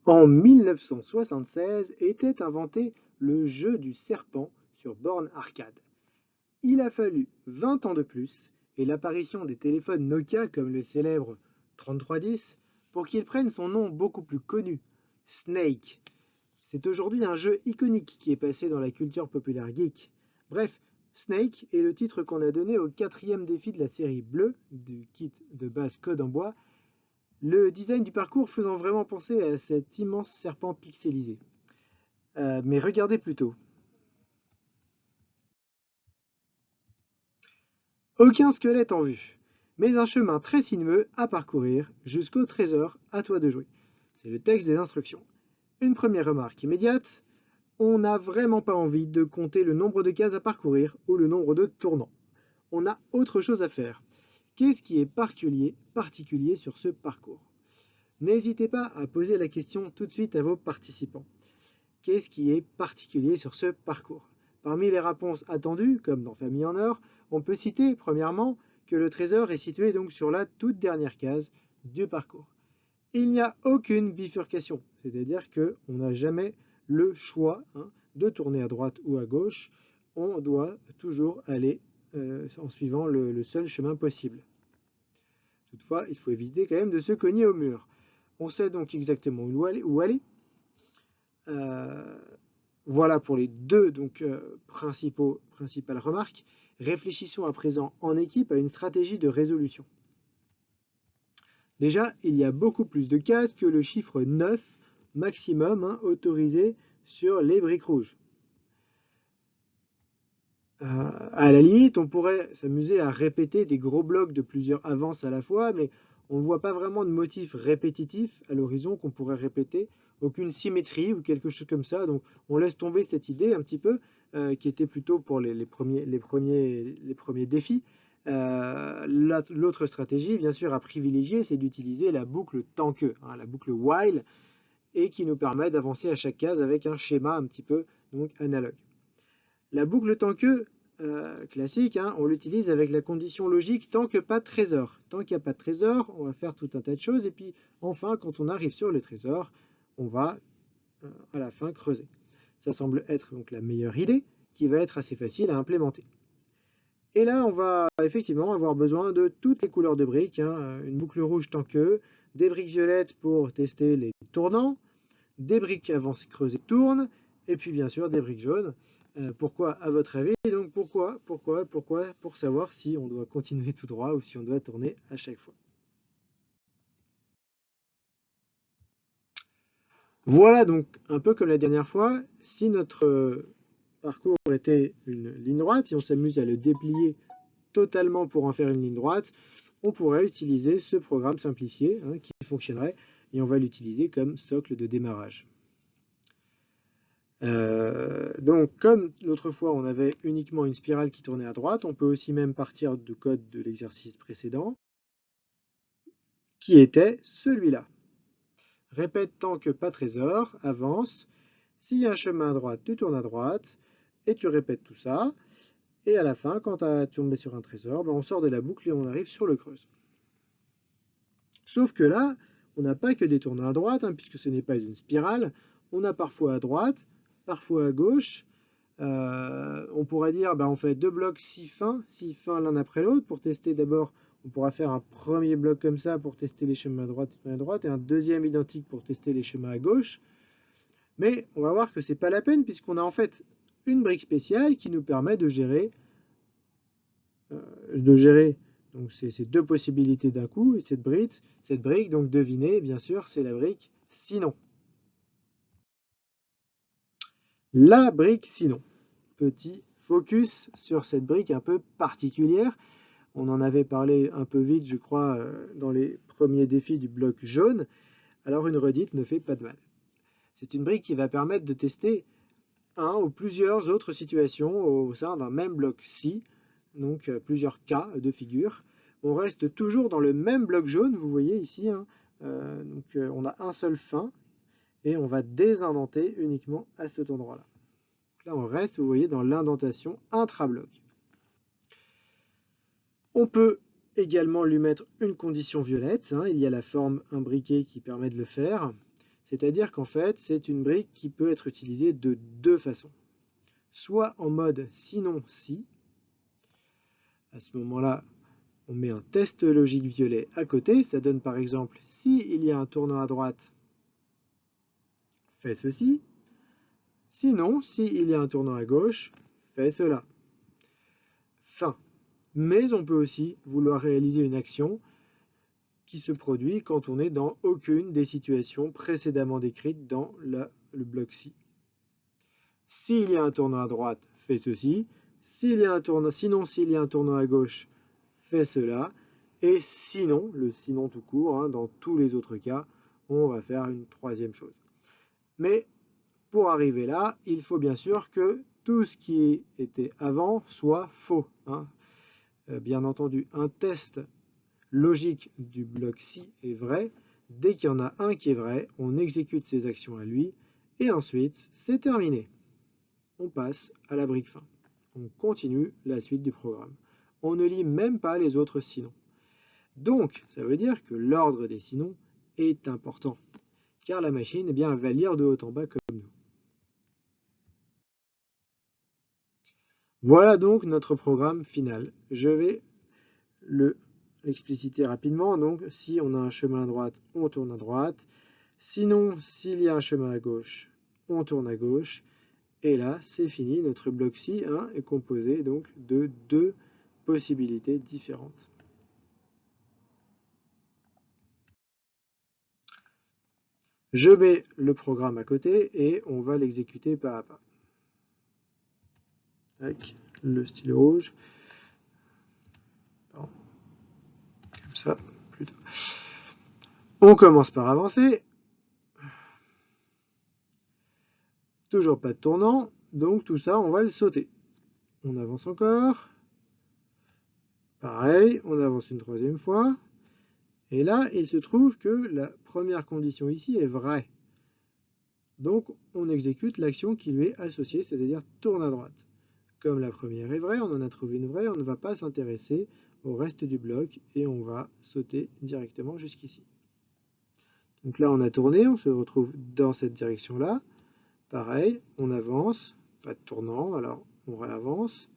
En 1976 était inventé le jeu du serpent sur borne arcade. Il a fallu 20 ans de plus et l'apparition des téléphones Nokia comme le célèbre 3310 pour qu'il prenne son nom beaucoup plus connu, Snake. C'est aujourd'hui un jeu iconique qui est passé dans la culture populaire geek. Bref, Snake est le titre qu'on a donné au quatrième défi de la série bleue du kit de base code en bois, le design du parcours faisant vraiment penser à cet immense serpent pixelisé. Mais regardez plutôt. Aucun squelette en vue, mais un chemin très sinueux à parcourir jusqu'au trésor, à toi de jouer. C'est le texte des instructions. Une première remarque immédiate, on n'a vraiment pas envie de compter le nombre de cases à parcourir ou le nombre de tournants. On a autre chose à faire. Qu'est-ce qui est particulier sur ce parcours? N'hésitez pas à poser la question tout de suite à vos participants. Qu'est-ce qui est particulier sur ce parcours? Parmi les réponses attendues, comme dans Famille en or, on peut citer premièrement que le trésor est situé donc sur la toute dernière case du parcours. Il n'y a aucune bifurcation, c'est-à-dire qu'on n'a jamais le choix de tourner à droite ou à gauche. On doit toujours aller en suivant le seul chemin possible. Toutefois, il faut éviter quand même de se cogner au mur. On sait donc exactement où aller. Voilà pour les deux principales remarques. Réfléchissons à présent en équipe à une stratégie de résolution. Déjà, il y a beaucoup plus de cases que le chiffre 9 maximum autorisé sur les briques rouges. À la limite, on pourrait s'amuser à répéter des gros blocs de plusieurs avances à la fois, mais on ne voit pas vraiment de motif répétitif à l'horizon qu'on pourrait répéter, aucune symétrie ou quelque chose comme ça. Donc on laisse tomber cette idée un petit peu, qui était plutôt pour les premiers défis. L'autre stratégie, bien sûr, à privilégier, c'est d'utiliser la boucle tant que, la boucle while, et qui nous permet d'avancer à chaque case avec un schéma un petit peu donc, analogue. La boucle tant que, classique, on l'utilise avec la condition logique tant que pas de trésor. Tant qu'il n'y a pas de trésor, on va faire tout un tas de choses. Et puis, enfin, quand on arrive sur le trésor, on va à la fin creuser. Ça semble être donc la meilleure idée, qui va être assez facile à implémenter. Et là, on va effectivement avoir besoin de toutes les couleurs de briques. Une boucle rouge tant que, des briques violettes pour tester les tournants, des briques avancées creusées tournent, et puis bien sûr des briques jaunes. Pourquoi, à votre avis? Donc pourquoi? Pour savoir si on doit continuer tout droit ou si on doit tourner à chaque fois. Voilà donc un peu comme la dernière fois, si notre parcours était une ligne droite, si on s'amuse à le déplier totalement pour en faire une ligne droite, on pourrait utiliser ce programme simplifié qui fonctionnerait et on va l'utiliser comme socle de démarrage. Donc, comme l'autre fois, on avait uniquement une spirale qui tournait à droite, on peut aussi même partir du code de l'exercice précédent, qui était celui-là. Répète tant que pas trésor, avance. S'il y a un chemin à droite, tu tournes à droite, et tu répètes tout ça. Et à la fin, quand tu as tombé sur un trésor, on sort de la boucle et on arrive sur le creuse. Sauf que là, on n'a pas que des tournants à droite, puisque ce n'est pas une spirale. On a parfois à droite, parfois à gauche. On pourrait dire, on fait deux blocs si fins l'un après l'autre pour tester d'abord. On pourra faire un premier bloc comme ça pour tester les chemins à droite et un deuxième identique pour tester les chemins à gauche. Mais on va voir que c'est pas la peine puisqu'on a en fait une brique spéciale qui nous permet de gérer donc ces deux possibilités d'un coup. Et cette brique, donc devinez, bien sûr, c'est la brique sinon. La brique sinon. Petit focus sur cette brique un peu particulière. On en avait parlé un peu vite, je crois, dans les premiers défis du bloc jaune. Alors une redite ne fait pas de mal. C'est une brique qui va permettre de tester un ou plusieurs autres situations au sein d'un même bloc si, donc plusieurs cas de figure. On reste toujours dans le même bloc jaune, vous voyez ici. On a un seul fin et on va désindenter uniquement à cet endroit-là. Là, on reste, vous voyez, dans l'indentation intra-bloc. On peut également lui mettre une condition violette. Il y a la forme imbriquée qui permet de le faire. C'est-à-dire qu'en fait, c'est une brique qui peut être utilisée de deux façons. Soit en mode sinon si. À ce moment-là, on met un test logique violet à côté. Ça donne par exemple, si il y a un tournant à droite, fais ceci. Sinon, s'il y a un tournant à gauche, fais cela. Fin. Mais on peut aussi vouloir réaliser une action qui se produit quand on est dans aucune des situations précédemment décrites dans le bloc ci. S'il y a un tournant à droite, fais ceci. Sinon, s'il y a un tournant à gauche, fais cela. Et sinon, le sinon tout court, dans tous les autres cas, on va faire une troisième chose. Mais pour arriver là, il faut bien sûr que tout ce qui était avant soit faux. Bien entendu, un test logique du bloc ci est vrai. Dès qu'il y en a un qui est vrai, on exécute ses actions à lui, et ensuite, c'est terminé. On passe à la brique fin. On continue la suite du programme. On ne lit même pas les autres sinon. Donc, ça veut dire que l'ordre des sinon est important, car la machine va lire de haut en bas comme nous. Voilà donc notre programme final. Je vais l'expliciter rapidement. Donc, si on a un chemin à droite, on tourne à droite. Sinon, s'il y a un chemin à gauche, on tourne à gauche. Et là, c'est fini. Notre bloc ci est composé donc de deux possibilités différentes. Je mets le programme à côté et on va l'exécuter pas à pas. Avec le stylo rouge. Pardon. Comme ça, plutôt. On commence par avancer. Toujours pas de tournant, donc tout ça, on va le sauter. On avance encore. Pareil, on avance une troisième fois. Et là, il se trouve que la première condition ici est vraie. Donc, on exécute l'action qui lui est associée, c'est-à-dire tourne à droite. Comme la première est vraie, on en a trouvé une vraie, on ne va pas s'intéresser au reste du bloc et on va sauter directement jusqu'ici. Donc là, on a tourné, on se retrouve dans cette direction-là. Pareil, on avance, pas de tournant, alors on réavance.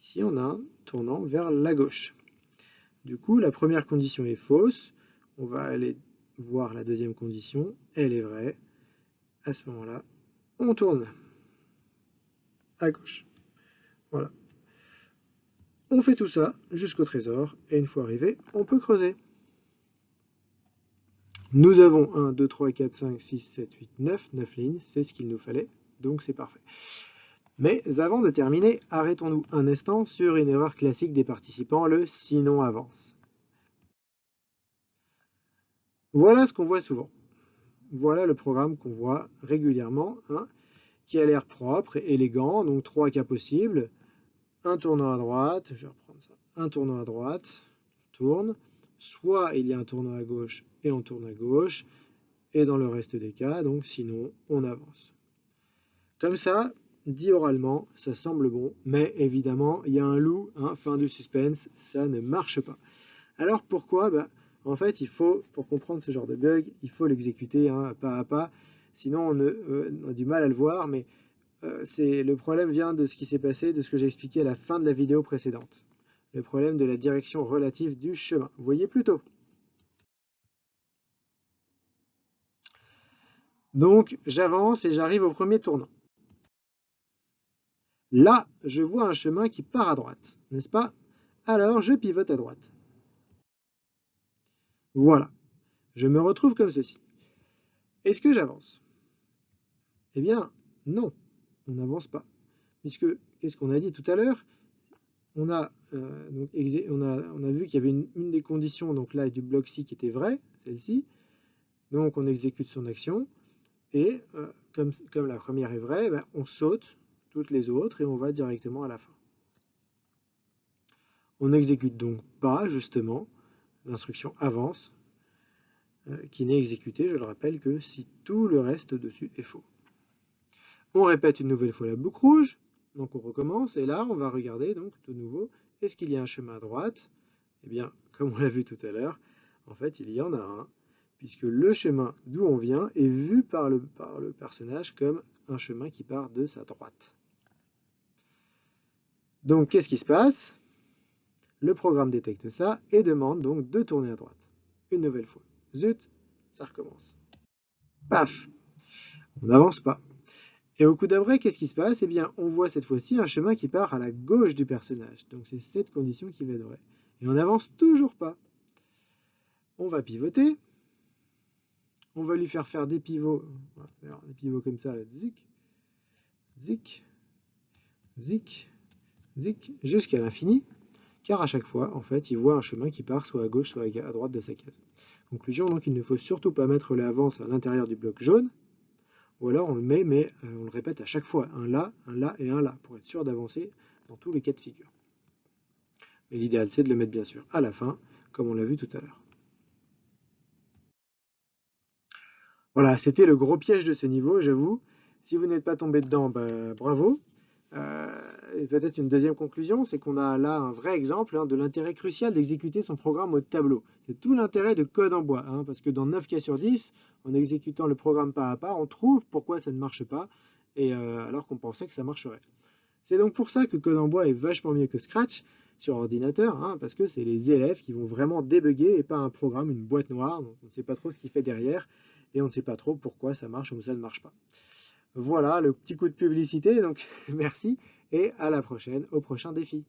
Ici, on a un tournant vers la gauche. Du coup, la première condition est fausse. On va aller voir la deuxième condition, elle est vraie. À ce moment-là, on tourne à gauche. Voilà. On fait tout ça jusqu'au trésor, et une fois arrivé, on peut creuser. Nous avons 1, 2, 3, 4, 5, 6, 7, 8, 9 lignes, c'est ce qu'il nous fallait, donc c'est parfait. Mais avant de terminer, arrêtons-nous un instant sur une erreur classique des participants, le sinon avance. Voilà ce qu'on voit souvent. Voilà le programme qu'on voit régulièrement, qui a l'air propre et élégant, donc 3 cas possibles. Un tournant à droite, je vais reprendre ça, un tournant à droite, on tourne, soit il y a un tournant à gauche et on tourne à gauche, et dans le reste des cas, donc sinon, on avance. Comme ça, dit oralement, ça semble bon, mais évidemment, il y a un loup, fin du suspense, ça ne marche pas. Alors pourquoi? En fait, pour comprendre ce genre de bug, il faut l'exécuter pas à pas, sinon on a du mal à le voir, mais le problème vient de ce qui s'est passé, de ce que j'ai expliqué à la fin de la vidéo précédente. Le problème de la direction relative du chemin. Vous voyez plutôt. Donc, j'avance et j'arrive au premier tournant. Là, je vois un chemin qui part à droite, n'est-ce pas? Alors, je pivote à droite. Voilà. Je me retrouve comme ceci. Est-ce que j'avance? Eh bien, non, on n'avance pas. Puisque, qu'est-ce qu'on a dit tout à l'heure? On a vu qu'il y avait une des conditions, donc là, du bloc ci qui était vraie, celle-ci. Donc, on exécute son action. Et comme la première est vraie, on saute toutes les autres et on va directement à la fin. On n'exécute donc pas, justement, l'instruction avance, qui n'est exécutée, je le rappelle, que si tout le reste dessus est faux. On répète une nouvelle fois la boucle rouge, donc on recommence, et là on va regarder donc de nouveau, est-ce qu'il y a un chemin à droite? Eh bien, comme on l'a vu tout à l'heure, en fait il y en a un, puisque le chemin d'où on vient est vu par le personnage comme un chemin qui part de sa droite. Donc qu'est-ce qui se passe? Le programme détecte ça et demande donc de tourner à droite. Une nouvelle fois. Zut, ça recommence. Paf! On n'avance pas. Et au coup d'après, qu'est-ce qui se passe? Eh bien, on voit cette fois-ci un chemin qui part à la gauche du personnage. Donc c'est cette condition qui va être vraie. Et on n'avance toujours pas. On va pivoter. On va lui faire des pivots. Alors, des pivots comme ça, zic, zic, zic, zic, jusqu'à l'infini. Car à chaque fois, en fait, il voit un chemin qui part soit à gauche, soit à droite de sa case. Conclusion, donc, il ne faut surtout pas mettre les avances à l'intérieur du bloc jaune, ou alors on le met, mais on le répète à chaque fois, un là et un là, pour être sûr d'avancer dans tous les cas de figure. Mais l'idéal, c'est de le mettre bien sûr à la fin, comme on l'a vu tout à l'heure. Voilà, c'était le gros piège de ce niveau, j'avoue. Si vous n'êtes pas tombé dedans, bah, bravo. Et peut-être une deuxième conclusion, c'est qu'on a là un vrai exemple de l'intérêt crucial d'exécuter son programme au tableau. C'est tout l'intérêt de code en bois, parce que dans 9 cas sur 10, en exécutant le programme pas à pas, on trouve pourquoi ça ne marche pas, et alors qu'on pensait que ça marcherait. C'est donc pour ça que code en bois est vachement mieux que Scratch sur ordinateur, parce que c'est les élèves qui vont vraiment débugger et pas un programme, une boîte noire, donc on ne sait pas trop ce qu'il fait derrière, et on ne sait pas trop pourquoi ça marche ou ça ne marche pas. Voilà le petit coup de publicité, donc merci et à la prochaine, au prochain défi.